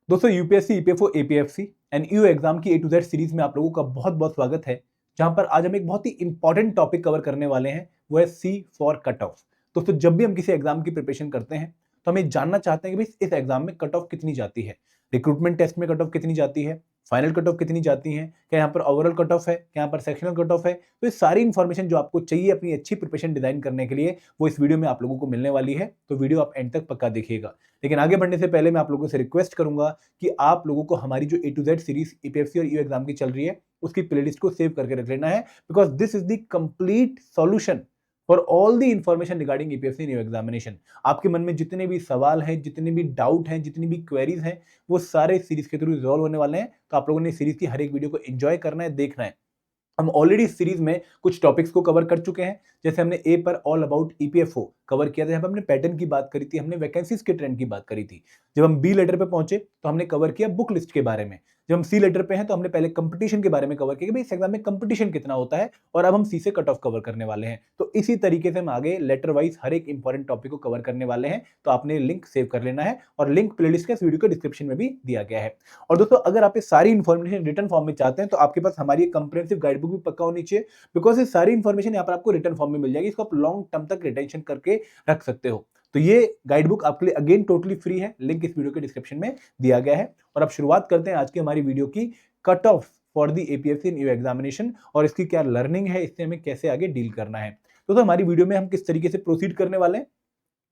दोस्तों UPSC, EPFO, APFC and EO exam की A to Z series में आप लोगों का बहुत बहुत स्वागत है। जहां पर आज हम एक बहुत ही इंपॉर्टेंट टॉपिक कवर करने वाले हैं, वो है सी फॉर कट ऑफ। दोस्तों जब भी हम किसी एग्जाम की प्रिपरेशन करते हैं तो हमें जानना चाहते हैं कि भाई इस एग्जाम में कट ऑफ कितनी जाती है, रिक्रूटमेंट टेस्ट में कट ऑफ कितनी जाती है, फाइनल कट ऑफ कितनी जाती है, क्या यहाँ पर ओवरऑल कट ऑफ है, क्या यहाँ पर सेक्शनल कट ऑफ है। तो ये सारी इन्फॉर्मेशन जो आपको चाहिए अपनी अच्छी प्रिपरेशन डिजाइन करने के लिए, वो इस वीडियो में आप लोगों को मिलने वाली है। तो वीडियो आप एंड तक पक्का देखिएगा। लेकिन आगे बढ़ने से पहले मैं आप लोगों से रिक्वेस्ट करूंगा कि आप लोगों को हमारी जो ए टू जेड सीरीज ईपीएफसी और ईओ एग्जाम की चल रही है उसकी प्लेलिस्ट को सेव करके रख लेना है, because this is the complete solution for all the information regarding EPFC and EO examination. आपके मन में जितने भी सवाल हैं, जितने भी डाउट हैं, जितनी भी क्वेरीज हैं, वो सारे सीरीज के थ्रू रिजॉल्व होने वाले हैं। तो आप लोगों ने सीरीज की हर एक वीडियो को एंजॉय करना है, देखना है। हम ऑलरेडी इस सीरीज में कुछ टॉपिक्स को कवर कर चुके हैं। जैसे हमने ए पर ऑल अबाउट ईपीएफओ कवर किया था, यहाँ पर हमने पैटर्न की बात करी थी, हमने वैकेंसीज के ट्रेंड की बात करी थी। जब हम बी लेटर पे पहुंचे तो हमने कवर किया बुक लिस्ट के बारे में। जब हम सी लेटर पे हैं तो हमने पहले कंपटीशन के बारे में कवर किया कि भाई इस एग्जाम में कंपटीशन कितना होता है, और अब हम सी से कट ऑफ कवर करने वाले हैं। तो इसी तरीके से हम आगे लेटर वाइज हर एक इंपॉर्टेंट टॉपिक को कवर करने वाले हैं। तो आपने लिंक सेव कर लेना है, और लिंक प्लेलिस्ट का इस वीडियो के डिस्क्रिप्शन में भी दिया गया है। और दोस्तों अगर आप ये सारी इन्फॉर्मेशन रिटर्न फॉर्म में चाहते हैं तो आपके पास हमारी कंप्रिहेंसिव गाइडबुक भी पक्का होनी चाहिए, बिकॉज ये सारी इन्फॉर्मेशन यहाँ पर आपको रिटर्न फॉर्म में मिल जाएगी। इसको आप लॉन्ग टर्म तक रिटेंशन करके रख सकते हो। तो ये गाइडबुक आपके लिए अगेन टोटली फ्री है, लिंक इस वीडियो के डिस्क्रिप्शन में दिया गया है। और अब शुरुआत करते हैं आज की हमारी वीडियो की, cut off for the APFC and EO examination, और इसकी क्या लर्निंग है, इससे हमें कैसे आगे डील करना है। तो हमारी वीडियो में हम किस तरीके से प्रोसीड करने वाले हैं।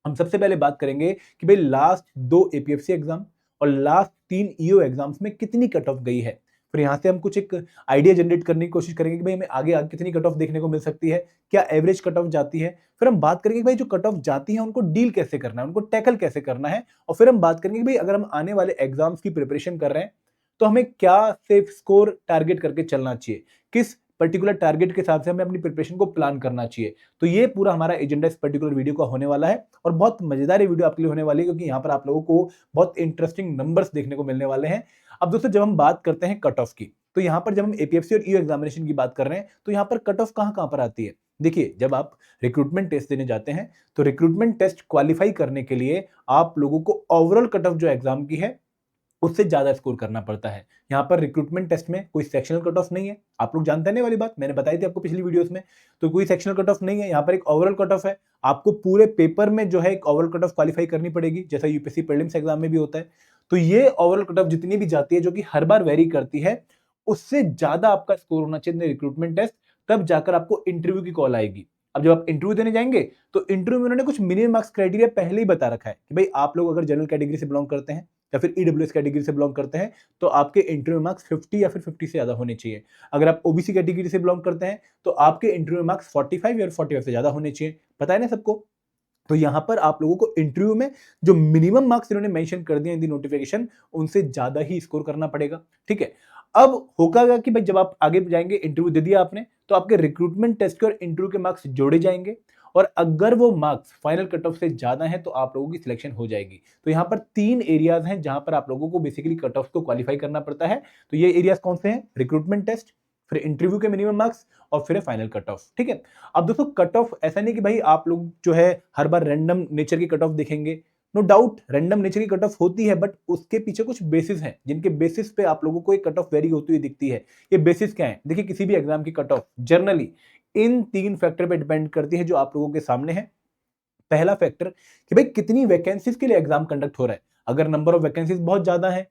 हम सबसे पहले बात करेंगे कि भाई लास्ट 2 एपीएफसी एग्जाम और लास्ट 3 ईओ एग्जाम्स में कितनी कट ऑफ गई है। फिर यहाँ से हम कुछ एक आइडिया जनरेट करने की कोशिश करेंगे कि भाई हमें आगे आगे कितनी कट ऑफ देखने को मिल सकती है, क्या एवरेज कट ऑफ जाती है। फिर हम बात करेंगे कि भाई जो कट ऑफ जाती है उनको डील कैसे करना है, उनको टैकल कैसे करना है। और फिर हम बात करेंगे कि भाई अगर हम आने वाले एग्जाम्स की प्रिपरेशन कर रहे हैं तो हमें क्या सेफ स्कोर टारगेट करके चलना चाहिए, किस पर्टिकुलर टारगेट के हिसाब से हमें अपनी प्रिपरेशन को प्लान करना चाहिए। तो ये पूरा हमारा एजेंडा इस पर्टिकुलर वीडियो का होने वाला है, और बहुत मजेदार ये वीडियो आपके लिए होने वाली है, क्योंकि यहाँ पर आप लोगों को बहुत इंटरेस्टिंग नंबर्स देखने को मिलने वाले हैं। अब दोस्तों जब हम बात करते हैं कट ऑफ की, तो यहाँ पर जब हम एपीएफसी और ईओ एग्जामिनेशन की बात कर रहे हैं तो यहाँ पर कट ऑफ कहाँ कहाँ पर आती है। देखिए जब आप रिक्रूटमेंट टेस्ट देने जाते हैं तो रिक्रूटमेंट टेस्ट क्वालिफाई करने के लिए आप लोगों को ओवरऑल कट ऑफ जो एग्जाम की है उससे ज्यादा स्कोर करना पड़ता है। यहाँ पर रिक्रूटमेंट टेस्ट में कोई सेक्शनल कट ऑफ नहीं है, आप लोग जानते हैं ना वाली बात, मैंने बताई थी आपको पिछली वीडियोस में। तो कोई सेक्शनल कट ऑफ नहीं है, यहाँ पर एक ओवरऑल कट ऑफ है। आपको पूरे पेपर में जो है एक ओवरऑल कट ऑफ क्वालिफाई करनी पड़ेगी, जैसा यूपीएससी प्रीलिम्स एग्जाम में भी होता है। तो ये ओवरऑल कट ऑफ जितनी भी जाती है, जो कि हर बार वेरी करती है, उससे ज्यादा आपका स्कोर होना चाहिए रिक्रूटमेंट टेस्ट, तब जाकर आपको इंटरव्यू की कॉल आएगी। अब जब आप इंटरव्यू देने जाएंगे तो इंटरव्यू में उन्होंने कुछ मिनिमम मार्क्स क्राइटेरिया पहले ही बता रखा है कि भाई आप लोग अगर जनरल कैटेगरी से बिलोंग करते हैं या फिर ईडब्ल्यूएस कैटेगरी से बिलोंग करते हैं तो आपके इंटरव्यू मार्क्स 50 या फिर 50 से ज्यादा होने चाहिए। अगर आप ओबीसी कैटेगरी से बिलोंग करते हैं तो आपके इंटरव्यू मार्क्स 45 या 45 से ज्यादा होने चाहिए। पता है ना सबको। तो यहां पर आप लोगों को इंटरव्यू में जो मिनिमम मार्क्स इन्होंने मेंशन कर दिए इन दी नोटिफिकेशन, उनसे ज्यादा ही स्कोर करना पड़ेगा। ठीक है। अब होगा कि भाई जब आप आगे जाएंगे, इंटरव्यू दे दिया आपने, तो आपके रिक्रूटमेंट टेस्ट के और इंटरव्यू के मार्क्स जोड़े जाएंगे, और अगर वो मार्क्स फाइनल कट ऑफ से ज्यादा है तो आप लोगों की सिलेक्शन हो जाएगी। तो यहाँ पर 3 एरियाज हैं जहां पर आप लोगों को बेसिकली कट ऑफ को क्वालिफाई करना पड़ता है। तो ये एरियाज कौन से हैं? रिक्रूटमेंट टेस्ट, फिर इंटरव्यू के मिनिमम मार्क्स, और फिर फाइनल कट ऑफ। ठीक है। अब दोस्तों कट ऑफ ऐसा नहीं कि भाई आप लोग जो है हर बार रैंडम नेचर की कट ऑफ देखेंगे। नो डाउट रैंडम नेचर की कट ऑफ होती है, बट उसके पीछे कुछ बेसिस हैं जिनके बेसिस पे आप लोगों को एक कट ऑफ वेरी होती हुई दिखती है। ये बेसिस क्या है? देखिए किसी भी एग्जाम की cut of generally in 3 factor पे डिपेंड करती है जो आप लोगों के सामने है। पहला फैक्टर कि भाई कितनी वैकेंसीज के लिए एग्जाम कंडक्ट हो रहा है। अगर नंबर ऑफ वैकेंसीज बहुत ज्यादा है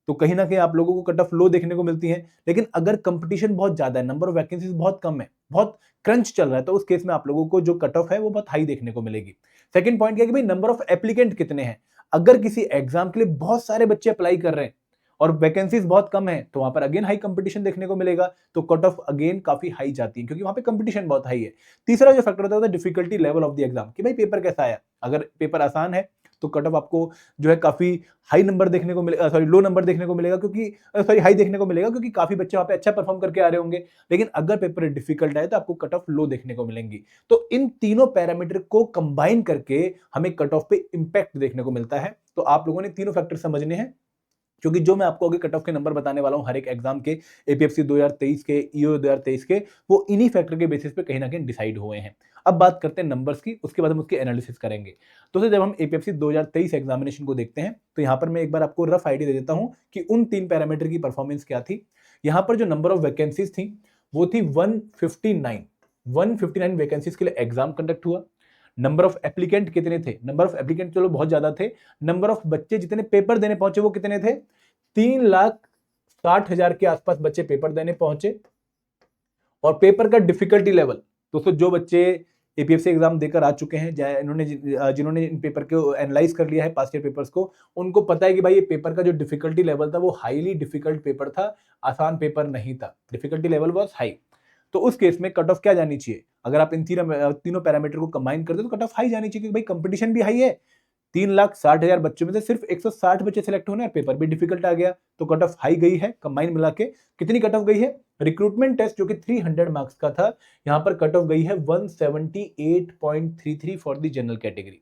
तो कहीं ना कहीं आप लोगों को कट ऑफ लो देखने को मिलती है। लेकिन अगर कंपटीशन बहुत ज्यादा है, नंबर ऑफ वैकेंसीज बहुत कम है, बहुत क्रंच चल रहा है, तो उस केस में आप लोगों को जो कट ऑफ है वो बहुत हाई देखने को मिलेगी। सेकंड पॉइंट क्या है कि भाई नंबर ऑफ एप्लीकेंट कितने हैं। अगर किसी एग्जाम के लिए बहुत सारे बच्चे अप्लाई कर रहे हैं और वैकेंसीज बहुत कम है तो वहां पर अगेन हाई कंपटीशन देखने को मिलेगा, तो कट ऑफ अगेन काफी हाई जाती है, क्योंकि वहां पे कंपटीशन बहुत हाई है। तीसरा जो फैक्टर होता है difficulty level of the exam, कि भाई पेपर कैसा आया। अगर पेपर आसान है तो कट ऑफ आपको जो है काफी हाई नंबर देखने को मिलेगा, सॉरी लो नंबर देखने को मिलेगा, क्योंकि सॉरी हाई देखने को मिलेगा, क्योंकि काफी बच्चे वहां पे अच्छा परफॉर्म करके आ रहे होंगे। लेकिन अगर पेपर डिफिकल्ट आए तो आपको कट ऑफ लो देखने को मिलेंगी। तो इन तीनों पैरामीटर को कंबाइन करके हमें कट ऑफ पे इंपैक्ट देखने को मिलता है। तो आप लोगों ने तीनों फैक्टर समझने हैं। क्योंकि जो मैं आपको आगे कट ऑफ के नंबर बताने वाला हूं हर एक एग्जाम के, एपीएफसी 2023 के, ईओ 2023 के, वो इन्हीं फैक्टर के बेसिस पे कहीं ना कहीं डिसाइड हुए हैं। अब बात करते हैं नंबर्स की, उसके बाद हम उसके एनालिसिस करेंगे। तो जब हम एपीएफसी 2023 एग्जामिनेशन को देखते हैं तो यहाँ पर मैं एक बार आपको रफ आइडिया दे देता हूँ कि उन 3 पैरामीटर की परफॉर्मेंस क्या थी। यहाँ पर जो नंबर ऑफ वैकेंसीज थी वो थी 159 वैकेंसीज के लिए एग्जाम कंडक्ट हुआ। नंबर ऑफ एप्लीकेंट कितने थे? नंबर ऑफ एप्लीकेंट चलो बहुत ज्यादा थे। नंबर ऑफ बच्चे जितने पेपर देने पहुंचे वो कितने थे? 3,60,000 के आसपास बच्चे पेपर देने पहुंचे। और पेपर का डिफिकल्टी लेवल, दोस्तों जो बच्चे एपीएफसी एग्जाम देकर आ चुके हैं, जिन्होंने इन पेपर को एनालाइज कर लिया है पास्ट ईयर पेपर्स को, उनको पता है कि भाई ये पेपर का जो डिफिकल्टी लेवल था वो हाईली डिफिकल्ट पेपर था, आसान पेपर नहीं था, डिफिकल्टी लेवल वाज हाई। तो उस केस में कट ऑफ क्या जानी चाहिए? अगर आप इन तीनों पैरामीटर को कंबाइन कर दो तो कट ऑफ हाई जानी चाहिए, क्योंकि भाई कंपटीशन भी हाई है। 3,60,000 बच्चों में से सिर्फ 160 बच्चे सिलेक्ट होने, पेपर भी डिफिकल्ट आ गया, तो कट ऑफ हाई गई है। कंबाइन मिला के कितनी कट ऑफ गई है? रिक्रूटमेंट टेस्ट जो कि 300 मार्क्स का था, यहां पर कट ऑफ गई है 178.33 फॉर द जनरल कैटेगरी।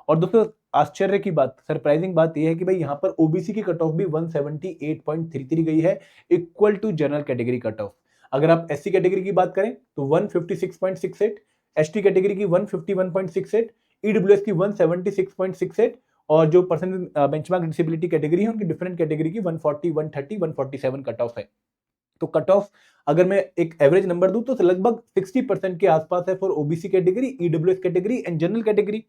और दोस्तों आश्चर्य की बात, सरप्राइजिंग बात यह है कि भाई यहां पर ओबीसी की कट ऑफ भी 178.33 गई है, equal to general category cut off. अगर आप एससी कैटेगरी की बात करें तो 156.68, एसटी कैटेगरी की 151.68, ईडब्ल्यूएस की 176.68, और जो पर्सन बेंचमार्क डिसेबिलिटी कैटेगरी है उनकी डिफरेंट कैटेगरी की 140, 130, 147 कट ऑफ है। तो कट ऑफ अगर मैं एक एवरेज नंबर दूं तो लगभग 60% के आसपास है for OBC category, EWS category and general category,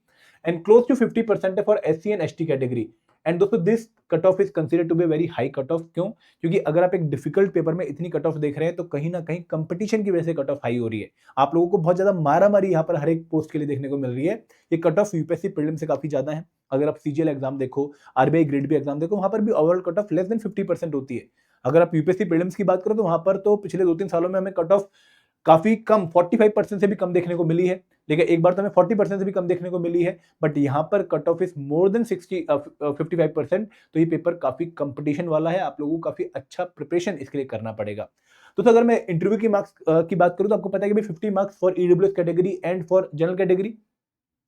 and close to 50% है for SC and ST category. And दोस्तों this cut off is considered to be very high cut off. क्यों? क्योंकि अगर आप एक डिफिकल्ट पेपर में इतनी कट ऑफ देख रहे हैं तो कहीं ना कहीं कंपटीशन की वजह से कट ऑफ हाई हो रही है। आप लोगों को बहुत ज्यादा मारा मारी यहाँ पर हर एक पोस्ट के लिए देखने को मिल रही है। ये कट ऑफ यूपीएससी प्रीलिम से काफी ज्यादा है। अगर आप सीजीएल एग्जाम देखो, आरबीआई ग्रेड बी एग्जाम देखो, वहां पर भी overall cut off less than 50% होती है। अगर आप यूपीएससी प्रीलिम्स की बात करो तो वहां पर तो पिछले 2-3 सालों में हमें कट ऑफ काफी कम 45% से भी कम देखने को मिली है, लेकिन एक बार तो हमें 40% से भी कम देखने को मिली है। बट यहाँ पर cut off is more than 55%। तो ये पेपर काफी कंपटीशन वाला है, आप लोगों को काफी अच्छा प्रिपरेशन इसके लिए करना पड़ेगा। तो अगर मैं इंटरव्यू की मार्क्स की बात करूं तो आपको पता है कि भाई 50 marks for EWS category and for general category,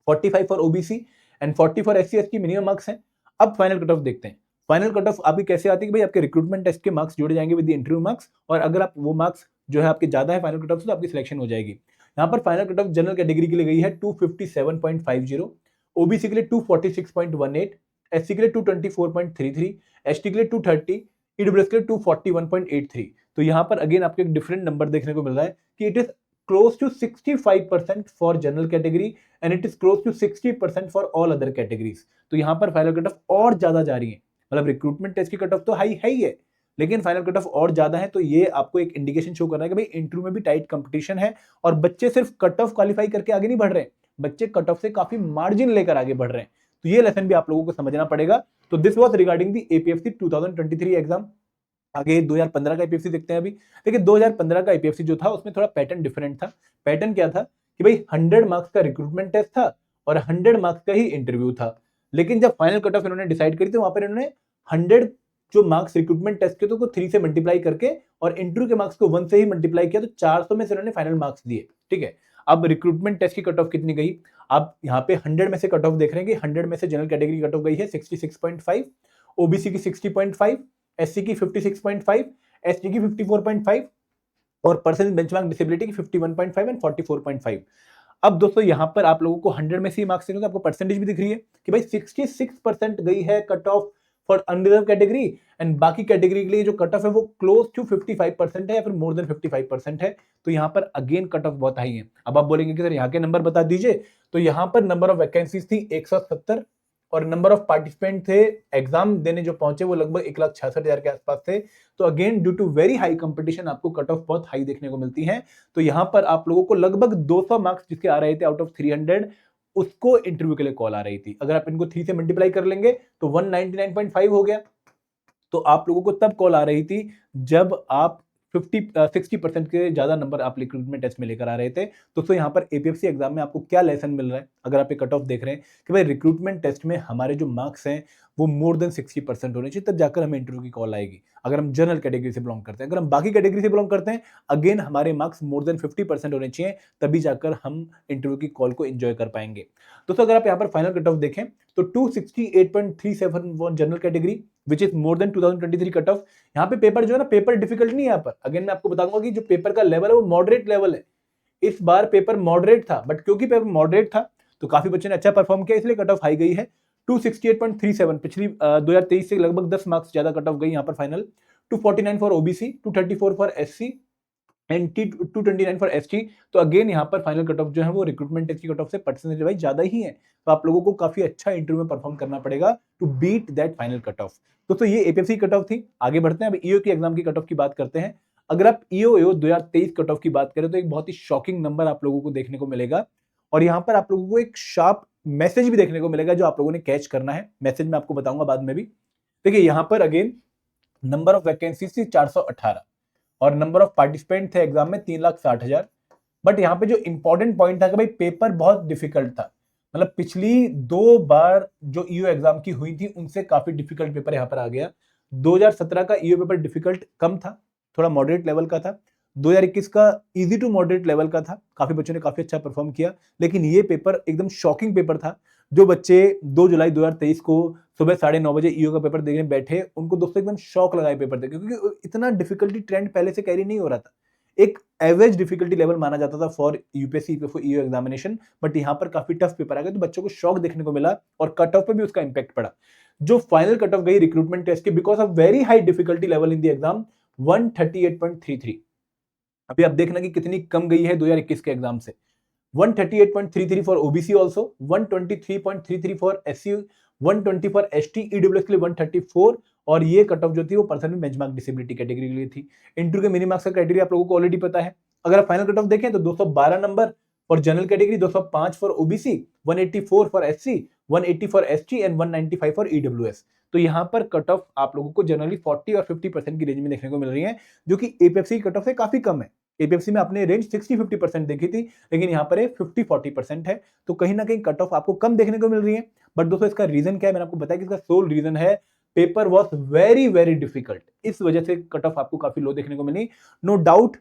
45 for OBC and 40 for SC ST minimum marks हैं। अब फाइनल कट ऑफ देखते हैं। फाइनल कट ऑफ आपकी कैसे आती है कि भाई आपके रिक्रूटमेंट टेस्ट के मार्क्स जोड़े जाएंगे विद द इंटरव्यू मार्क्स, और अगर आप वो मार्क्स जो है आपके ज्यादा है फाइनल कट ऑफ से तो आपकी सिलेक्शन हो जाएगी। यहाँ पर final cut of general category के लिए गई है 257.50, ओबीसी के लिए 246.18, एससी के लिए 224.33, एसटी के लिए 230, ईडब्ल्यूएस के लिए 241.83। तो यहाँ पर अगेन आपको एक डिफरेंट नंबर देखने को मिल रहा है कि it is close to 65% for general category and it is close to 60% for all other categories। तो यहाँ पर फाइनल कट ऑफ और ज्यादा जा रही है। मतलब रिक्रूटमेंट टेस्ट की कट ऑफ तो हाई है ही है, लेकिन फाइनल कट ऑफ और ज्यादा है। तो ये आपको एक इंडिकेशन शो कर रहा है कि भाई इंटरव्यू में भी टाइट कंपटीशन है, और बच्चे सिर्फ कट ऑफ क्वालिफाई करके आगे नहीं बढ़ रहे, बच्चे कट ऑफ से काफी मार्जिन लेकर आगे बढ़ रहे हैं। तो ये लेसन भी आप लोगों को समझना पड़ेगा। तो this was regarding the APFC 2023 exam. आगे 2015 का आईपीएफसी देखते हैं अभी। देखिए 2015 का आईपीएफसी जो था उसमें थोड़ा पैटर्न डिफरेंट था। पैटर्न क्या था कि भाई 100 मार्क्स का रिक्रूटमेंट टेस्ट था और 100 मार्क्स का ही इंटरव्यू था। लेकिन जब फाइनल कट ऑफ इन्होंने डिसाइड करी तो वहां पर इन्होंने 100 जो मार्क्स रिक्रूटमेंट टेस्ट के तो 3 से मल्टीप्लाई करके और इंटरव्यू के मार्क्स को 1 से ही मल्टीप्लाई किया, तो 400 में से इन्होंने फाइनल मार्क्स दिए। ठीक है, अब रिक्रूटमेंट टेस्ट की कट ऑफ कितनी गई? आप यहाँ पे 100 में से कट ऑफ देख रहे हैं कि 100 में से जनरल कैटेगरी कट ऑफ गई है 66.5, ओबीसी की 60.5, एससी की 56.5, एसटी की 54.5 और पर्सन बेंचमार्क डिसेबिलिटी की 51.5 एंड 44.5। अब दोस्तों यहां पर आप लोगों को 100 में से मार्क्स देंगे तो आपको परसेंटेज भी दिख रही है कि भाई 66% गई है cut off for unreserve category, and बाकी कैटेगरी के लिए जो कट ऑफ है वो क्लोज टू 55% है या फिर मोर देन 55% है। तो यहां पर अगेन कट ऑफ बहुत हाई है। अब आप बोलेंगे कि सर यहाँ के नंबर बता दीजिए, तो यहां पर नंबर ऑफ वैकेंसीज थी 170 और नंबर ऑफ पार्टिसिपेंट थे एग्जाम देने जो पहुंचे वो लगभग 1,66,000 के आसपास थे। तो again due to very high competition आपको कट ऑफ बहुत हाई देखने को मिलती है। तो यहां पर आप लोगों को लगभग 200 मार्क्स जिसके आ रहे थे आउट ऑफ 300 उसको इंटरव्यू के लिए कॉल आ रही थी। अगर आप इनको 3 से मल्टीप्लाई कर लेंगे तो 199.5 हो गया। तो आप लोगों को तब कॉल आ रही थी जब आप 60% के ज्यादा नंबर आप रिक्रूटमेंट टेस्ट में लेकर आ रहे थे। दोस्तों यहाँ पर एपीएफसी एग्जाम में आपको क्या लेसन मिल रहा है? अगर आप ये कट ऑफ देख रहे हैं कि भाई रिक्रूटमेंट टेस्ट में हमारे जो मार्क्स हैं वो मोर देन 60% होने चाहिए, तब जाकर हमें इंटरव्यू की कॉल आएगी। अगर हम जनरल कैटेगरी से बिलोंग करते हैं, अगर हम बाकी कैटेगरी से बिलोंग करते हैं, अगेन हमारे मार्क्स मोर देन 50% होने चाहिए, तभी जाकर हम इंटरव्यू की कॉल को एंजॉय कर पाएंगे। दोस्तों अगर आप यहाँ पर फाइनल कट ऑफ देखें तो 268.371 general category which is more than 2023 cut off. यहाँ पे पेपर जो है ना, पेपर डिफिकल्ट नहीं है यहाँ पर। अगेन मैं आपको बताऊंगा कि जो पेपर का लेवल है वो मॉडरेट लेवल है। इस बार पेपर मॉडरेट था, बट क्योंकि पेपर मॉडरेट था तो काफी बच्चों ने अच्छा परफॉर्म किया, इसलिए कट ऑफ हाई गई है 268.37। पिछली 2023 से लगभग 10 मार्क्स ज्यादा कट ऑफ गई यहाँ पर final. 249 for OBC, 234 for SC and 229 for ST. तो अगेन यहाँ पर फाइनल कट ऑफ जो है वो रिक्रूटमेंट टेस्ट की कट ऑफ से परसेंटेज वाइज ज्यादा ही है, तो आप लोगों को काफी अच्छा इंटरव्यू में परफॉर्म करना पड़ेगा to beat that final cut off. तो ये एपीएफसी कट ऑफ थी। आगे बढ़ते हैं, अब ईओ की एग्जाम की कट ऑफ की बात करते हैं। अगर आप ईओ 2023 कट ऑफ की बात करें तो एक बहुत ही शॉकिंग नंबर आप लोगों को देखने को मिलेगा, और यहाँ पर आप लोगों को एक शार्प मैसेज भी देखने को मिलेगा जो आप लोगों ने कैच करना है। मैसेज मैं आपको बताऊंगा बाद में भी। देखिए यहाँ पर अगेन नंबर ऑफ वैकेंसीज थी 418 और नंबर ऑफ पार्टिसिपेंट थे एग्जाम में 3,60,000। बट यहाँ पे जो इंपॉर्टेंट पॉइंट था कि भाई पेपर बहुत डिफिकल्ट था। मतलब पिछली 2 बार जो ईओ एग्जाम की हुई थी उनसे काफी डिफिकल्ट पेपर यहाँ पर आ गया। 2017 का ईओ पेपर डिफिकल्ट कम था, थोड़ा मॉडरेट लेवल का था। 2021 का इजी टू मॉडरेट लेवल का था, काफी बच्चों ने काफी अच्छा परफॉर्म किया। लेकिन ये पेपर एकदम शॉकिंग पेपर था। जो बच्चे 2 जुलाई 2023 को सुबह 9:30 बजे ईओ का पेपर देखने बैठे, उनको दोस्तों एकदम शॉक लगा पेपर देख, क्योंकि इतना डिफिकल्टी ट्रेंड पहले से कैरी नहीं हो रहा था। एक एवरेज डिफिकल्टी लेवल माना जाता था for UPSC EO examination, but यहाँ पर काफी टफ पेपर आ गया, तो बच्चों को शॉक देखने को मिला और कट ऑफ पे भी उसका इंपैक्ट पड़ा। जो फाइनल कट ऑफ गई रिक्रूटमेंट टेस्ट की because of very high difficulty level in the exam 138.33। अभी आप देखना कि कितनी कम गई है 2021 के एग्जाम से। 138.33 for OBC also, 123.33 for SC, 120 for ST, EWS के लिए 134। और ये कट ऑफ जो थी वो पर्सन में बेंचमार्क डिसेबिलिटी कैटेगरी के लिए थी। इंटरव्यू के मिनी मार्क्स का क्राइटेरिया आप लोगों को ऑलरेडी पता है। अगर आप फाइनल कट ऑफ देखें तो 212 number for general category, 205 for OBC, 184 for SC, 180 for ST and 195 for EWS. तो यहाँ पर कट ऑफ आप लोगों को जनरली 40 और 50% की रेंज में देखने को मिल रही है, जो कि एपीएफसी कट ऑफ से काफी कम है। एपीएफसी में आपने रेंज 60-50% देखी थी, लेकिन यहाँ पर 50-40% है। तो कहीं ना कहीं कट ऑफ आपको कम देखने को मिल रही है। बट दोस्तों इसका रीजन क्या है, मैंने आपको बताया कि इसका सोल रीजन है paper was very very difficult. इस वजह से कट ऑफ आपको काफी लो देखने को मिली। नो डाउट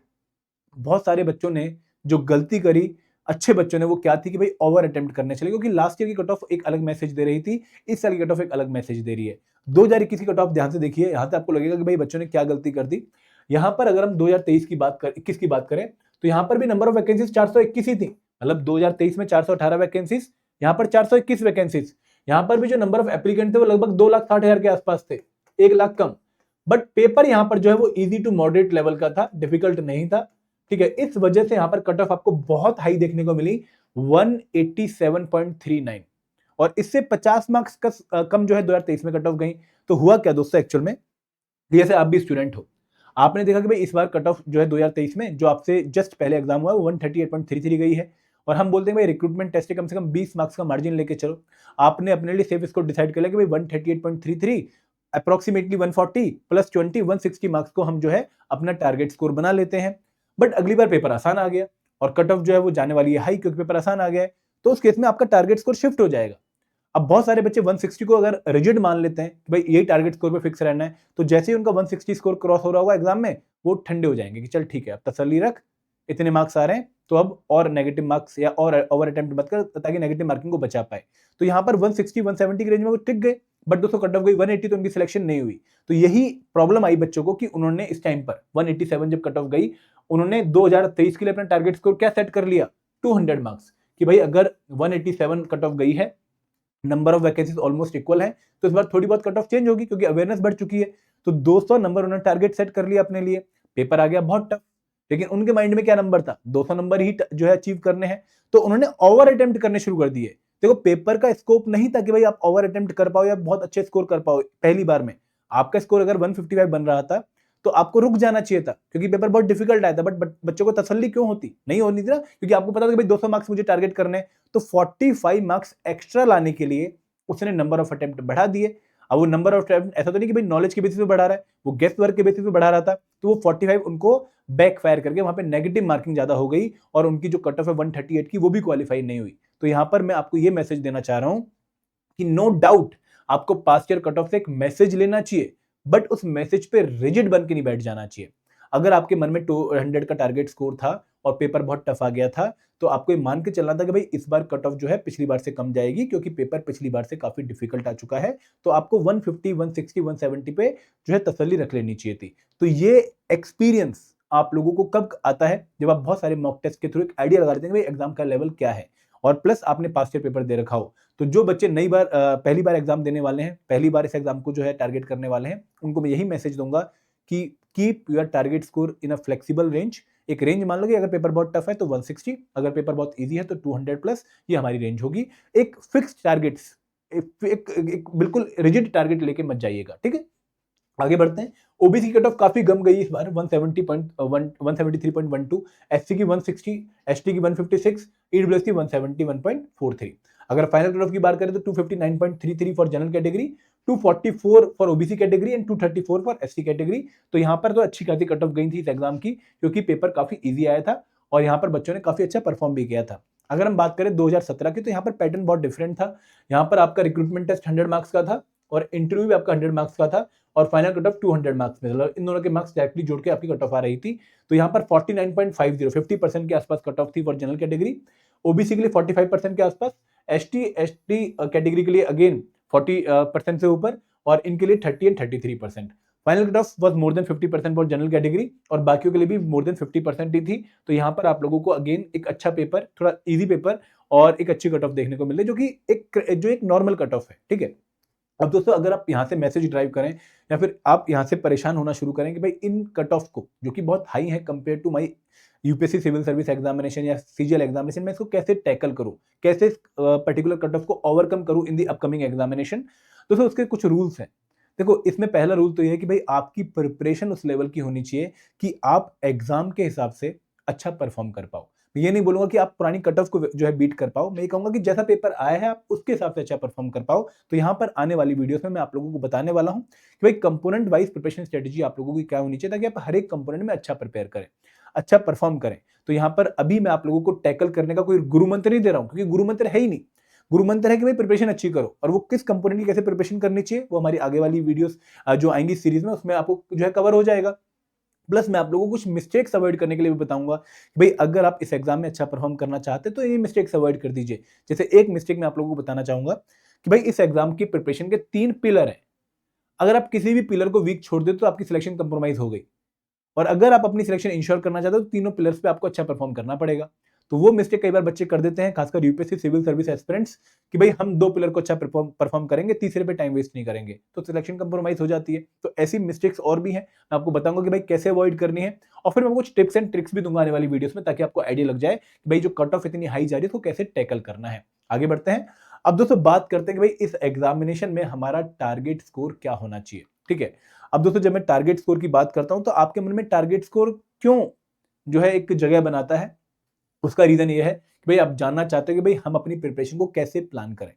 बहुत सारे बच्चों ने जो गलती करी, अच्छे बच्चों ने, वो क्या थी कि भाई ओवर अटेम्प्ट करने चले, क्योंकि लास्ट ईयर की कट ऑफ एक अलग मैसेज दे रही थी, इस साल की कट ऑफ एक अलग मैसेज दे रही है। 2021 की कट ऑफ ध्यान से देखिए, यहां से आपको लगेगा कि भाई बच्चों ने क्या गलती कर दी। यहां पर अगर हम 2023 की बात कर 21 की बात करें तो यहां पर भी नंबर ऑफ वैकेंसीज 421 ही थी। मतलब 2023 में 418 वैकेंसीज, यहां पर 421 वैकेंसीज। यहां पर भी जो नंबर ऑफ एप्लीकेंट थे वो लगभग 2,60,000 के आसपास थे, 1 लाख कम। बट पेपर यहां पर जो है वो इजी टू मॉडरेट लेवल का था, डिफिकल्ट नहीं था। ठीक है, इस वजह से यहां पर कट ऑफ आपको बहुत हाई देखने को मिली 187.39, और इससे 50 मार्क्स का कम जो है 2023 में कट ऑफ गई। तो हुआ क्या दोस्तों एक्चुअल में, जैसे आप भी स्टूडेंट हो, आपने देखा कि भाई इस बार कट ऑफ जो है 2023 में जो आपसे जस्ट पहले एग्जाम हुआ वो 138.33 गई है, और हम बोलते हैं भाई रिक्रूटमेंट टेस्ट से कम 20 मार्क्स का मार्जिन लेके चलो। आपने अपने लिए सेफ स्कोर डिसाइड कर लिया कि भाई 138.33 अप्रोक्सीमेटली 140 प्लस 20 160 मार्क्स को हम जो है अपना टारगेट स्कोर बना लेते हैं। बट अगली बार पेपर आसान आ गया और कट ऑफ जो है वो जाने वाली है हाई, क्योंकि पेपर आसान आ गया है, तो उस केस में आपका टारगेट स्कोर शिफ्ट हो जाएगा। अब बहुत सारे बच्चे 160 को अगर रिजिड मान लेते हैं कि भाई यही टारगेट स्कोर पे फिक्स रहना है, तो जैसे ही उनका 160 स्कोर क्रॉस हो रहा होगा एग्जाम में, वो ठंडे हो जाएंगे कि चल ठीक है अब तसल्ली रख, इतने मार्क्स आ रहे हैं तो अब और नेगेटिव मार्क्स या और ओवर अटेम्प्ट मत कर, ताकि नेगेटिव मार्किंग को बचा पाए। तो यहाँ पर 160 170 की रेंज में वो टिक गए, बट दोस्तों कट ऑफ गई 180, तो उनकी सिलेक्शन नहीं हुई। तो यही प्रॉब्लम आई बच्चों को कि उन्होंने इस टाइम पर 187 जब कट ऑफ गई, उन्होंने 2023 के लिए अपना टारगेट स्कोर क्या सेट कर लिया, 200 मार्क्स, कि भाई अगर 187 कट ऑफ गई है, number of vacancies almost equal है, तो इस बार थोड़ी बहुत कट ऑफ चेंज होगी क्योंकि अवेयरनेस बढ़ चुकी है। तो 200 नंबर उन्होंने टारगेट सेट कर लिया अपने लिए। पेपर आ गया बहुत टफ, लेकिन उनके माइंड में क्या नंबर था, 200 नंबर ही जो है अचीव करने हैं, तो उन्होंने ओवर अटेम्प्ट करने शुरू कर दिए। देखो पेपर का स्कोप नहीं था कि भाई आप ओवर अटेम्प्ट कर पाओ या बहुत अच्छे स्कोर कर पाओ पहली बार में। आपका स्कोर अगर 155 बन रहा था तो आपको रुक जाना चाहिए था, क्योंकि पेपर बहुत डिफिकल्ट आया था। बट बच्चों को तसल्ली क्यों होती नहीं होनी थी ना, क्योंकि आपको पता था कि भाई 200 मार्क्स मुझे टारगेट करने हैं, तो 45 मार्क्स एक्स्ट्रा लाने के लिए उसने नंबर ऑफ अटेम्प्ट बढ़ा दिए। अब वो नंबर ऑफ अटेम्प्ट ऐसा तो नहीं कि भाई नॉलेज के बेसिस पे बढ़ा रहा है, वो गेस वर्क के बेसिस पे बढ़ा रहा था, तो वो 45 उनको बैक फायर करके वहां पे नेगेटिव मार्किंग ज्यादा हो गई, और उनकी जो कट ऑफ है 138 की वो भी क्वालिफाई नहीं हुई। तो यहां पर मैं आपको ये मैसेज देना चाह रहा हूं कि नो डाउट आपको पास्ट ईयर कट ऑफ से एक मैसेज लेना चाहिए, बट उस मैसेज पे रिजिड बन के नहीं बैठ जाना चाहिए। अगर आपके मन में 200 का टारगेट स्कोर था और पेपर बहुत टफ आ गया था, तो आपको ये मान के चलना था कि भाई इस बार कट ऑफ जो है पिछली बार से कम जाएगी, क्योंकि पेपर पिछली बार से काफी डिफिकल्ट आ चुका है। तो आपको 150, 160, 170 पे जो है तसल्ली रख लेनी चाहिए थी। तो ये एक्सपीरियंस आप लोगों को कब आता है, जब आप बहुत सारे मॉक टेस्ट के थ्रू एक आइडिया लगा लेते हैं कि भाई एग्जाम का लेवल क्या है, और प्लस आपने पास्ट ईयर पेपर दे रखा हो। तो जो बच्चे नई बार पहली बार एग्जाम देने वाले हैं, पहली बार इस एग्जाम को जो है टारगेट करने वाले हैं, उनको मैं यही मैसेज दूंगा कि keep your target score in a flexible range. एक रेंज मान लो कि अगर पेपर बहुत टफ है तो 160, अगर पेपर बहुत इजी है तो 200 प्लस, ये हमारी रेंज होगी। एक फिक्स टारगेट्स, एक बिल्कुल रिजिड टारगेट लेके मत जाइएगा, ठीक है। आगे बढ़ते हैं। ओबीसी कट ऑफ काफी कम गई इस बार, 173.12, एससी की 160, एसटी की 156, ईडब्ल्यूएस की 171.43। अगर फाइनल कट ऑफ की बात करें तो 259.33 for general category, 244 for OBC category and 234 for SC category. तो यहाँ पर तो अच्छी खासी कट ऑफ गई थी इस एग्जाम की, क्योंकि पेपर काफी इजी आया था और यहाँ पर बच्चों ने काफी अच्छा परफॉर्म भी किया था। अगर हम बात करें 2017 की, तो यहाँ पर पैटर्न बहुत डिफरेंट था। यहाँ पर आपका रिक्रूटमेंट टेस्ट 100 मार्क्स का था और इंटरव्यू भी आपका 100 मार्क्स का था, और फाइनल कट ऑफ 200 मार्क्स में, मतलब इन दोनों के मार्क्स डायरेक्टली जोड़ के आपकी कट ऑफ आ रही थी। तो यहाँ पर 49.50, 50% के आसपास कट ऑफ थी फॉर जनरल कैटेगरी, ओबीसी के लिए 45% के आसपास, एसटी कैटेगरी के लिए अगेन 40% से ऊपर, और इनके लिए 30 and 33%। Final cut of was more than 50% for general category, और बाकियों के लिए भी मोर देन 50% ही थी। तो यहाँ पर आप लोगों को अगेन एक अच्छा पेपर, थोड़ा इजी पेपर और एक अच्छी कट ऑफ देखने को मिल रही है, जो एक नॉर्मल कट ऑफ है, ठीक है। अब दोस्तों, अगर आप यहाँ से मैसेज ड्राइव करें या फिर आप यहाँ से परेशान होना शुरू करें कि भाई इन कट ऑफ को, जो कि बहुत हाई है compare to my UPSC civil service examination या सीजीएल एग्जामिनेशन, मैं इसको कैसे टैकल करूं, कैसे पर्टिकुलर कट ऑफ को ओवरकम करूं इन दी अपकमिंग एग्जामिनेशन। दोस्तों, उसके कुछ रूल्स हैं। देखो, इसमें पहला रूल तो ये है कि भाई आपकी प्रिपरेशन उस लेवल की होनी चाहिए कि आप एग्जाम के हिसाब से अच्छा परफॉर्म कर पाओ। मैं ये नहीं बोलूंगा कि आप पुरानी कट ऑफ को जो है बीट कर पाओ, मैं ये कहूंगा कि जैसा पेपर आया है आप उसके हिसाब से अच्छा परफॉर्म कर पाओ। तो यहाँ पर आने वाली वीडियोस में मैं आप लोगों को बताने वाला हूं कि भाई कंपोनेंट वाइज प्रिपरेशन स्ट्रेटेजी आप लोगों की क्या होनी चाहिए, ताकि आप हर एक कंपोनेंट में अच्छा प्रिपेयर करें, अच्छा परफॉर्म करें। तो यहाँ पर अभी मैं आप लोगों को टैकल करने का कोई गुरु मंत्र नहीं दे रहा हूं, क्योंकि गुरु मंत्र है ही नहीं। गुरु मंत्र है कि भाई प्रिपरेशन अच्छी करो, और वो किस कंपोनेंट की कैसे प्रिपरेशन करनी चाहिए वो हमारी आगे वाली वीडियोस जो आएंगी सीरीज में, उसमें आपको जो है कवर हो जाएगा। प्लस मैं आप लोगों को कुछ मिस्टेक्स अवॉइड करने के लिए भी बताऊंगा कि भाई अगर आप इस एग्जाम में अच्छा परफॉर्म करना चाहते हैं तो ये मिस्टेक्स अवॉइड कर दीजिए। जैसे एक मिस्टेक मैं आप लोगों को बताना चाहूंगा कि भाई इस एग्जाम की प्रिपरेशन के 3 पिलर हैं। अगर आप किसी भी पिलर को वीक छोड़ देते तो आपकी सिलेक्शन कंप्रोमाइज हो गई, और अगर आप अपनी सिलेक्शन इंश्योर करना चाहते हो तो तीनों पिलर्स पे आपको अच्छा परफॉर्म करना पड़ेगा। तो वो मिस्टेक कई बार बच्चे कर देते हैं, खासकर यूपीएससी सिविल सर्विस एस्पिरेंट्स, कि भाई हम 2 पिलर को अच्छा परफॉर्म करेंगे, तीसरे पे टाइम वेस्ट नहीं करेंगे, तो सिलेक्शन कंप्रोमाइज हो जाती है। तो ऐसी मिस्टेक्स और भी हैं, मैं आपको बताऊंगा कि भाई कैसे अवॉइड करनी है, और फिर मैं कुछ टिप्स एंड ट्रिक्स भी दूंगा आने वाली वीडियोस में, ताकि आपको आइडिया लग जाए कि भाई जो कट ऑफ इतनी हाई जा रही है उसको कैसे टैकल करना है। आगे बढ़ते हैं। अब दोस्तों बात करते हैं कि भाई इस एग्जामिनेशन में हमारा टारगेट स्कोर क्या होना चाहिए, ठीक है। अब दोस्तों, जब मैं टारगेट स्कोर की बात करता हूं तो आपके मन में टारगेट स्कोर क्यों जो है एक जगह बनाता है, उसका रीजन ये है कि भाई आप जानना चाहते हो कि भाई हम अपनी प्रिपरेशन को कैसे प्लान करें,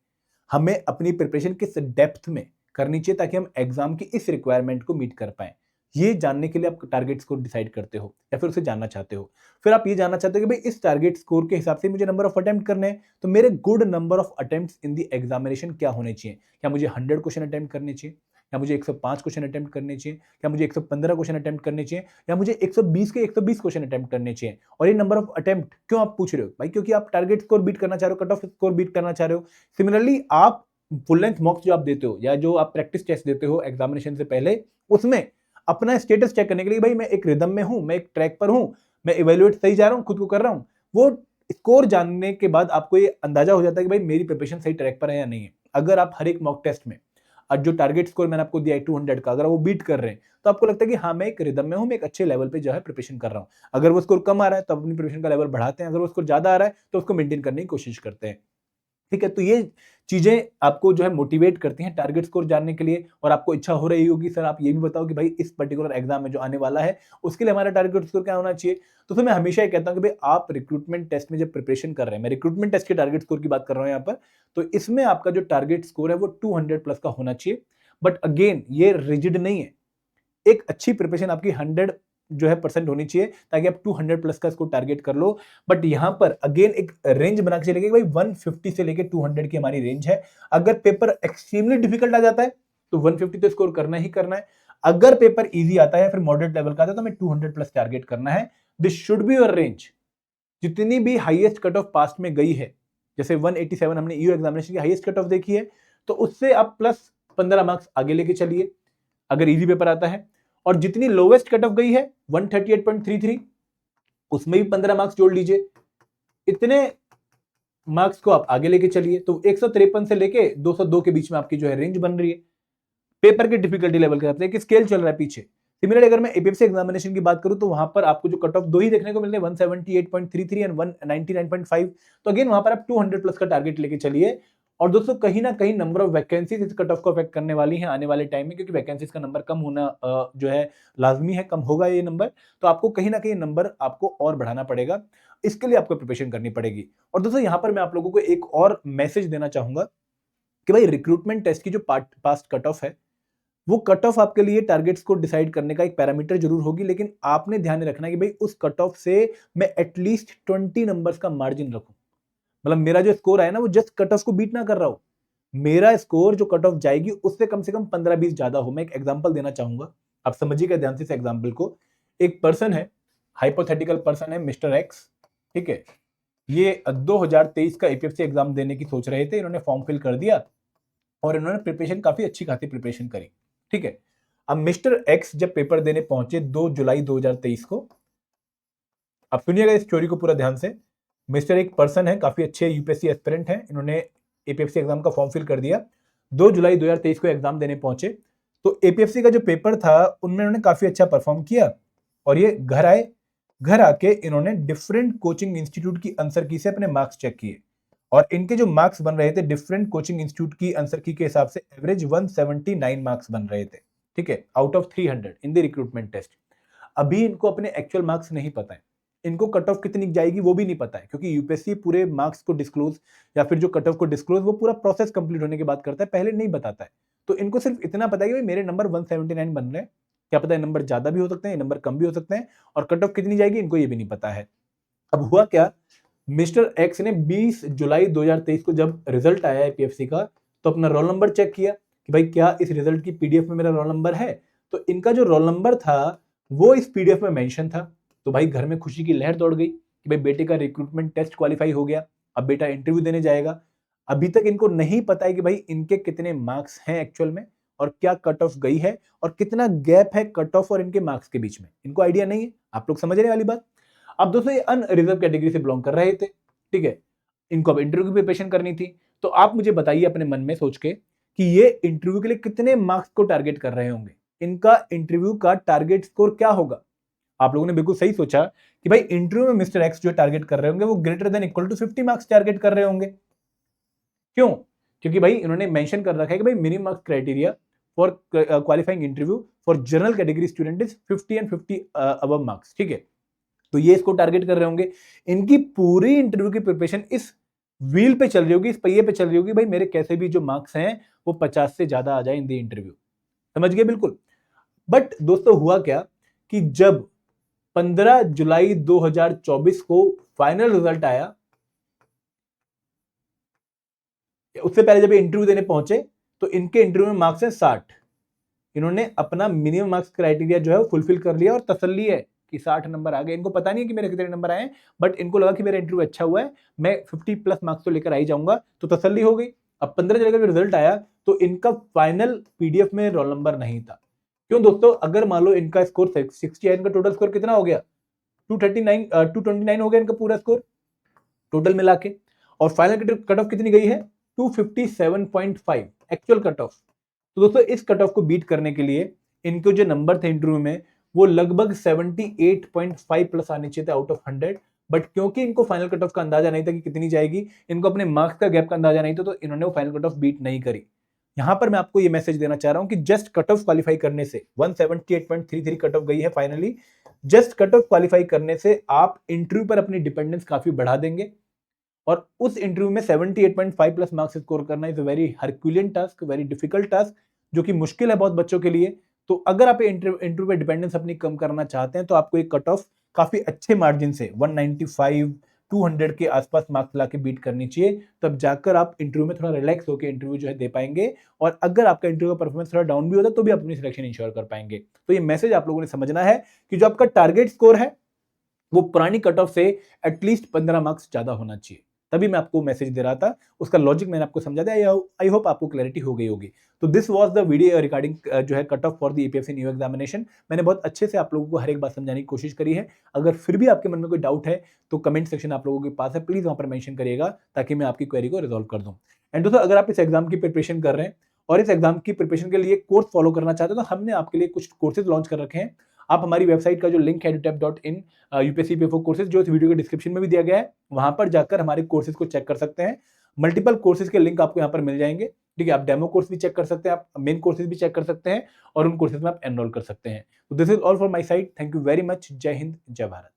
हमें अपनी प्रिपरेशन किस डेप्थ में करनी चाहिए ताकि हम एग्जाम की इस रिक्वायरमेंट को मीट कर पाए। ये जानने के लिए आप टारगेट स्कोर डिसाइड करते हो या फिर उसे जानना चाहते हो। फिर आप ये जानना चाहते हो कि भाई इस टारगेट स्कोर के हिसाब से मुझे नंबर ऑफ अटेम्प्ट करने हैं, तो मेरे good number of attempts in the examination क्या होने चाहिए। क्या मुझे 100 क्वेश्चन अटेम्प्ट करने चाहिए, या मुझे 105 क्वेश्चन अटेम्प्ट करने चाहिए, या मुझे 115 क्वेश्चन अटेम्प्ट करने चाहिए, या मुझे 120 के 120 क्वेश्चन अटेम्प्ट करने चाहिए। और ये नंबर ऑफ अटेम्प्ट क्यों आप पूछ रहे हो भाई, क्योंकि आप टारगेट स्कोर बीट करना चाह रहे हो, कट ऑफ स्कोर बीट करना चाह रहे हो। सिमिलरली आप फुल लेंथ मॉक्स जो आप देते हो या जो आप प्रैक्टिस टेस्ट देते हो एग्जामिनेशन से पहले, उसमें अपना स्टेटस चेक करने के लिए भाई मैं एक रिदम में हूं, मैं एक ट्रैक पर हूं, मैं इवेल्युएट सही जा रहा हूं, खुद को कर रहा हूं, वो स्कोर जानने के बाद आपको ये अंदाजा हो जाता है कि भाई मेरी प्रिपरेशन सही ट्रैक पर है या नहीं है। अगर आप हर एक मॉक टेस्ट में और जो टारगेट स्कोर मैंने आपको दिया है 200 का, अगर वो बीट कर रहे हैं तो आपको लगता है कि हाँ मैं एक रिदम में हूं, मैं एक अच्छे लेवल पे जो है प्रिपरेशन कर रहा हूं। अगर वो स्कोर कम आ रहा है तो अपनी प्रिपरेशन का लेवल बढ़ाते हैं, अगर वो स्कोर ज्यादा आ रहा है तो उसको मेंटेन करने की कोशिश करते हैं, ठीक है। तो ये चीजें आपको जो है मोटिवेट करती हैं टारगेट स्कोर जानने के लिए, और आपको इच्छा हो रही होगी सर आप ये भी बताओ कि भाई इस पर्टिकुलर एग्जाम में जो आने वाला है उसके लिए हमारा टारगेट स्कोर क्या होना चाहिए। तो फिर मैं हमेशा ये कहता हूं कि भाई आप रिक्रूटमेंट टेस्ट में जब प्रिपरेशन कर रहे हैं, मैं रिक्रूटमेंट टेस्ट के टारगेट स्कोर की बात कर रहा हूं यहाँ पर, तो इसमें आपका जो टारगेट स्कोर है वो 200 प्लस का होना चाहिए। बट अगेन ये रिजिड नहीं है, एक अच्छी प्रिपरेशन आपकी 100 जो है परसेंट होनी चाहिए ताकि आप 200 प्लस का इसको टारगेट कर लो। बट यहाँ पर अगेन एक रेंज बना के चलेगा, भाई 150 से लेके 200 की हमारी रेंज है। अगर पेपर एक्सट्रीमली डिफिकल्ट आ जाता है तो 150 तो स्कोर करना ही करना है। अगर पेपर इजी आता है या फिर मॉडरेट लेवल का आता है तो हमें 200 प्लस टारगेट करना है। This should be your range. जितनी भी हाईएस्ट कट ऑफ पास्ट में गई है, जैसे 187 हमने ईयू एग्जामिनेशन की हाईएस्ट कट ऑफ देखी है, तो उससे आप प्लस 15 मार्क्स आगे लेके चलिए अगर इजी पेपर आता है। और जितनी लोवेस्ट कट ऑफ गई है 138.33, उसमें भी 15 मार्क्स जोड़ लीजिए, इतने मार्क्स को आप आगे लेके चलिए। तो 153 से लेके 202 के बीच में आपकी जो है रेंज बन रही है। पेपर के डिफिकल्टी लेवल का एक स्केल चल रहा है पीछे। सिमिलरली अगर मैं एपीएफसी एग्जामिनेशन की बात करूं तो वहां पर आपको जो कट ऑफ दो ही देखने को मिलते हैं, 178.33 एंड 199.5। तो अगेन वहां पर आप 200 प्लस का टारगेट लेके चलिए। और दोस्तों कहीं ना कहीं नंबर ऑफ वैकेंसीज इस कट ऑफ को अफेक्ट करने वाली हैं आने वाले टाइम में, क्योंकि वैकेंसीज का नंबर कम होना जो है लाजमी है, कम होगा ये नंबर। तो आपको कहीं ना कहीं नंबर आपको और बढ़ाना पड़ेगा, इसके लिए आपको प्रिपरेशन करनी पड़ेगी। और दोस्तों यहाँ पर मैं आप लोगों को एक और मैसेज देना चाहूंगा कि भाई रिक्रूटमेंट टेस्ट की जो पास्ट कट ऑफ है, वो कट ऑफ आपके लिए टारगेट्स को डिसाइड करने का एक पैरामीटर जरूर होगी, लेकिन आपने ध्यान रखना है कि भाई उस कट ऑफ से मैं एटलीस्ट 20 नंबर्स का मार्जिन रखूं। मतलब मेरा जो स्कोर आया ना वो जस्ट कट ऑफ को बीट ना कर रहा हूं, मेरा स्कोर जो कट ऑफ जाएगी उससे कम से कम 15-20 ज्यादा हो। मैं एक एग्जांपल देना चाहूंगा, आप समझिएगा ध्यान से इस एग्जांपल को। एक पर्सन है, हाइपोथेटिकल पर्सन है, मिस्टर एक्स, ठीक है। ये 2023 का एपीएफसी एग्जाम देने की सोच रहे थे, इन्होंने फॉर्म फिल कर दिया और इन्होंने प्रिपरेशन काफी अच्छी खासी प्रिपरेशन करी, ठीक है। अब मिस्टर एक्स जब पेपर देने पहुंचे 2 जुलाई 2023 को, अब सुनिएगा इस स्टोरी को पूरा ध्यान से। मिस्टर एक पर्सन है, काफी अच्छे यूपीएससी एस्पिरेंट हैं, इन्होंने एपीएफसी एग्जाम का फॉर्म फिल कर दिया। 2 जुलाई 2023 को एग्जाम देने पहुंचे, तो एपीएफसी का जो पेपर था उनमें इन्होंने काफी अच्छा परफॉर्म किया और ये घर आए। घर आके इन्होंने डिफरेंट कोचिंग इंस्टीट्यूट की आंसर की से अपने मार्क्स चेक किए और इनके जो मार्क्स बन रहे थे डिफरेंट कोचिंग इंस्टीट्यूट की आंसर की के हिसाब से एवरेज 179 मार्क्स बन रहे थे, ठीक है, out of 300 in the recruitment test. अभी इनको अपने एक्चुअल मार्क्स नहीं पता है, इनको कट ऑफ कितनी जाएगी वो भी नहीं पता है, क्योंकि यूपीएससी पूरे मार्क्स को डिस्क्लोज या फिर जो कट ऑफ को डिस्क्लोज वो पूरा प्रोसेस कंप्लीट होने के बाद करता है, पहले नहीं बताता है। तो इनको सिर्फ इतना पता है कि भाई मेरे नंबर 179 बन रहे हैं, क्या पता है नंबर ज्यादा भी हो सकते हैं, नंबर कम भी हो सकते हैं, और कट ऑफ कितनी जाएगी इनको ये भी नहीं पता है। अब हुआ क्या, मिस्टर एक्स ने 20 जुलाई 2023 को जब रिजल्ट आया है पीएफसी का, तो अपना रोल नंबर चेक किया कि भाई क्या इस रिजल्ट की पीडीएफ में मेरा रोल नंबर है। तो इनका जो रोल नंबर था वो इस पीडीएफ में मेंशन था। तो भाई घर में खुशी की लहर दौड़ गई कि भाई बेटे का रिक्रूटमेंट टेस्ट क्वालिफाई हो गया, अब बेटा इंटरव्यू देने जाएगा। अभी तक इनको नहीं पता है कि भाई इनके कितने मार्क्स हैं एक्चुअल में और क्या कट ऑफ गई है और कितना गैप है कट ऑफ और इनके मार्क्स के बीच में, इनको आइडिया नहीं है। आप लोग समझ रहे वाली बात। अब दोस्तों ये अनरिजर्व कैटेगरी से बिलोंग कर रहे थे, ठीक है, इनको अब इंटरव्यू की प्रिपरेशन करनी थी। तो आप मुझे बताइए अपने मन में सोच के कि ये इंटरव्यू के लिए कितने मार्क्स को टारगेट कर रहे होंगे, इनका इंटरव्यू का टारगेट स्कोर क्या होगा। आप लोगों ने बिल्कुल सही सोचा कि भाई इंटरव्यू में मिस्टर एक्स जो टारगेट कर रहे होंगे वो greater than equal to 50 marks target कर रहे होंगे। क्यों? क्योंकि भाई इन्होंने मेंशन कर रखा है कि भाई minimum marks criteria for qualifying interview for general category student is 50 and 50 above marks, ठीक है। तो ये इसको टारगेट कर रहे होंगे। इनकी पूरी इंटरव्यू की प्रिपरेशन इस व्हील पे चल रही होगी, इस पहिए पे चल रही होगी, भाई मेरे कैसे भी जो मार्क्स हैं वो 50 से ज्यादा आ जाए इन द इंटरव्यू। समझ गए बिल्कुल। बट दोस्तों हुआ क्या कि जब 15 जुलाई 2024 को फाइनल रिजल्ट आया, उससे पहले जब इंटरव्यू देने पहुंचे तो इनके इंटरव्यू में मार्क्स है 60। इन्होंने अपना मिनिमम मार्क्स क्राइटेरिया जो है वो फुलफिल कर लिया और तसल्ली है कि 60 नंबर आ गए। इनको पता नहीं है कि मेरे कितने नंबर आए, बट इनको लगा कि मेरा इंटरव्यू अच्छा हुआ है, मैं 50 प्लस मार्क्स तो लेकर आ ही जाऊंगा, तो तसल्ली हो गई। अब 15 जुलाई का रिजल्ट आया तो इनका फाइनल पीडीएफ में रोल नंबर नहीं था। क्यों दोस्तों? अगर मान लो इनका स्कोर 60 है, इनका टोटल स्कोर कितना हो गया, 229 हो गया इनका पूरा स्कोर टोटल मिला के, और फाइनल कट ऑफ कितनी गई है 257.5 एक्चुअल कट ऑफ। तो दोस्तों इस कट ऑफ को बीट करने के लिए इनको जो नंबर थे इंटरव्यू में वो लगभग 78.5 प्लस आने चाहिए थे आउट ऑफ 100। बट क्योंकि इनको फाइनल कट ऑफ का अंदाजा नहीं था कि कितनी जाएगी, इनको अपने मार्क्स का गैप का अंदाजा नहीं था, तो इन्होंने वो फाइनल कट ऑफ बीट नहीं करी। यहां पर मैं आपको ये मैसेज देना चाह रहा हूं कि जस्ट कट ऑफ क्वालिफाई करने से 178.33 कट ऑफ गई है finally, just cut off qualify करने से आप इंटरव्यू पर अपनी डिपेंडेंस काफी बढ़ा देंगे। और उस इंटरव्यू में 78.5 प्लस मार्क्स स्कोर करना is a very Herculean task, very difficult task, जो कि मुश्किल है बहुत बच्चों के लिए। तो अगर आप इंटरव्यू पे डिपेंडेंस अपनी कम करना चाहते हैं तो आपको एक कट ऑफ काफी अच्छे मार्जिन से 195 200 के आसपास मार्क्स ला के बीट करनी चाहिए, तब जाकर आप इंटरव्यू में थोड़ा रिलैक्स होकर इंटरव्यू जो है दे पाएंगे। और अगर आपका इंटरव्यू का परफॉर्मेंस थोड़ा डाउन भी होता है तो भी आप अपनी सिलेक्शन इंश्योर कर पाएंगे। तो ये मैसेज आप लोगों ने समझना है कि जो आपका टारगेट स्कोर है वो पुरानी कट ऑफ से एटलीस्ट 15 मार्क्स ज्यादा होना चाहिए। तभी मैं आपको मैसेज दे रहा था, उसका लॉजिक मैंने आपको समझा दिया। आई होप आपको क्लैरिटी हो गई होगी। तो this was the video regarding जो है cut off for the EPFC new examination. मैंने बहुत अच्छे से आप लोगों को हर एक बात समझाने की कोशिश करी है। अगर फिर भी आपके मन में कोई डाउट है तो कमेंट सेक्शन आप लोगों के पास है, प्लीज वहां पर मेंशन करिएगा ताकि मैं आपकी क्वेरी को रिजॉल्व कर दूं। एंड दोस्तों, अगर आप इस एग्जाम की प्रिपरेशन कर रहे हैं और इस एग्जाम की प्रिपरेशन के लिए कोर्स फॉलो करना चाहते हो तो हमने आपके लिए कुछ कोर्सेज लॉन्च कर रखे हैं। आप हमारी वेबसाइट का जो लिंक है edutap.in यूपीएससी पेपर कोर्सेज, जो इस वीडियो के डिस्क्रिप्शन में भी दिया गया है, वहां पर जाकर हमारे कोर्सेज को चेक कर सकते हैं। मल्टीपल कोर्सेज के लिंक आपको यहाँ पर मिल जाएंगे। ठीक है, आप डेमो कोर्स भी चेक कर सकते हैं, आप मेन कोर्सेज भी चेक कर सकते हैं और उन कोर्सेज में आप एनरोल कर सकते हैं। तो this is all for my side. Thank you very much. जय हिंद, जय भारत।